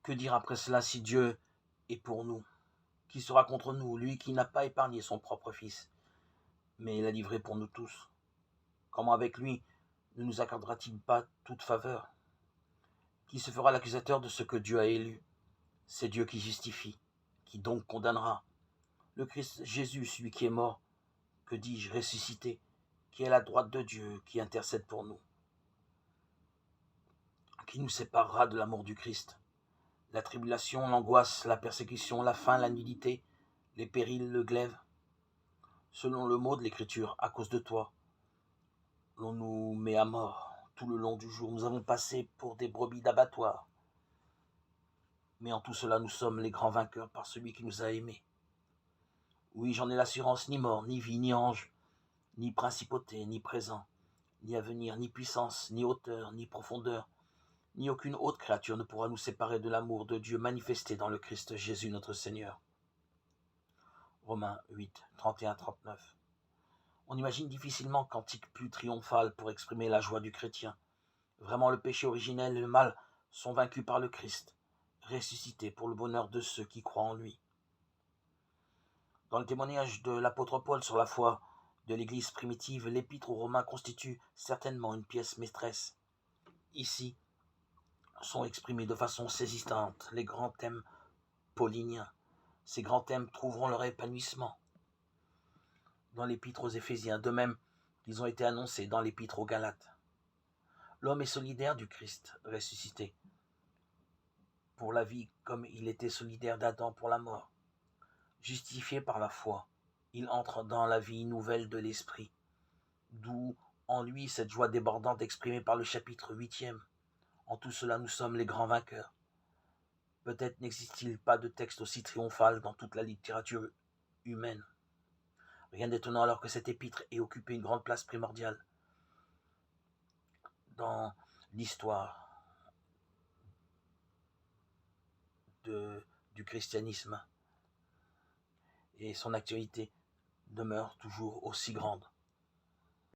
Que dire après cela si Dieu est pour nous? Qui sera contre nous, lui qui n'a pas épargné son propre Fils, mais l'a livré pour nous tous? Comment avec lui ne nous accordera-t-il pas toute faveur? Qui se fera l'accusateur de ce que Dieu a élu? C'est Dieu qui justifie, qui donc condamnera. Le Christ Jésus, celui qui est mort, que dis-je, ressuscité, qui est à la droite de Dieu, qui intercède pour nous. Qui nous séparera de l'amour du Christ? La tribulation, l'angoisse, la persécution, la faim, la nudité, les périls, le glaive. Selon le mot de l'Écriture, à cause de toi, l'on nous met à mort tout le long du jour. Nous avons passé pour des brebis d'abattoir. Mais en tout cela, nous sommes les grands vainqueurs par celui qui nous a aimés. Oui, j'en ai l'assurance, ni mort, ni vie, ni ange, ni principauté, ni présent, ni avenir, ni puissance, ni hauteur, ni profondeur, ni aucune autre créature ne pourra nous séparer de l'amour de Dieu manifesté dans le Christ Jésus notre Seigneur. Romains 8, 31-39. On imagine difficilement cantique plus triomphal pour exprimer la joie du chrétien. Vraiment, le péché originel et le mal sont vaincus par le Christ, ressuscité pour le bonheur de ceux qui croient en lui. Dans le témoignage de l'apôtre Paul sur la foi de l'Église primitive, l'Épître aux Romains constitue certainement une pièce maîtresse. Ici sont exprimés de façon saisissante les grands thèmes pauliniens. Ces grands thèmes trouveront leur épanouissement dans l'Épître aux Éphésiens, de même qu'ils ont été annoncés dans l'Épître aux Galates. L'homme est solidaire du Christ ressuscité pour la vie comme il était solidaire d'Adam pour la mort. Justifié par la foi, il entre dans la vie nouvelle de l'Esprit, d'où en lui cette joie débordante exprimée par le chapitre 8e. En tout cela, nous sommes les grands vainqueurs. Peut-être n'existe-t-il pas de texte aussi triomphal dans toute la littérature humaine. Rien d'étonnant alors que cet épître ait occupé une grande place primordiale dans l'histoire du christianisme, et son actualité demeure toujours aussi grande.